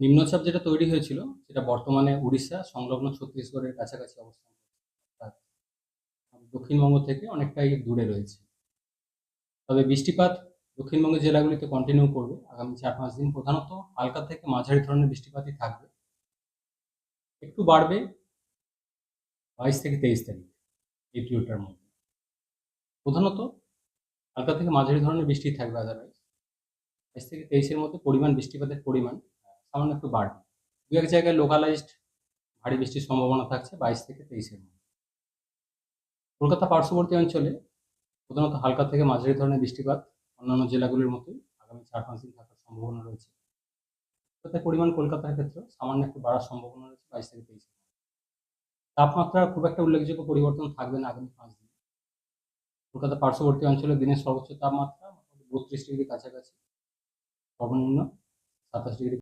নিম্নচাপ যেটা তৈরি হয়েছিল সেটা বর্তমানে উড়িষ্যা সংলগ্ন ছত্তিশগড়ের কাছাকাছি অবস্থান করছে, অর্থাৎ দক্ষিণবঙ্গ থেকে অনেকটাই দূরে রয়েছে। তবে বৃষ্টিপাত দক্ষিণবঙ্গের জেলাগুলিতে কন্টিনিউ করবে আগামী 4-5 দিন। প্রধানত হালকা থেকে মাঝারি ধরনের বৃষ্টিপাতই থাকবে। একটু বাড়বে 22 থেকে 23 তারিখ, এই পিরিয়ডটার মধ্যে। প্রধানত হালকা থেকে মাঝারি ধরনের বৃষ্টি থাকবে। আদারওয়াইজ 22 থেকে 23-এর মধ্যে বৃষ্টিপাতের পরিমাণ সামান্য একটু বাড়বে। দু এক জায়গায় লোকালাইজড ভারী বৃষ্টির সম্ভাবনা থাকছে 22 থেকে 23-এর মধ্যে। কলকাতা পার্শ্ববর্তী অঞ্চলে প্রধানত হালকা থেকে মাঝারি ধরনের বৃষ্টিপাত অন্যান্য জেলাগুলির মতোই আগামী 4-5 দিন থাকার সম্ভাবনা রয়েছে। বৃষ্টিপাতের পরিমাণ কলকাতার ক্ষেত্রে সামান্য একটু বাড়ার সম্ভাবনা রয়েছে 22 থেকে 23। তাপমাত্রার খুব একটা উল্লেখযোগ্য পরিবর্তন থাকবে না আগামী 5 দিন। কলকাতা পার্শ্ববর্তী অঞ্চলে দিনের সর্বোচ্চ তাপমাত্রা 32 ডিগ্রি কাছাকাছি, সর্বনিম্ন 27 ডিগ্রি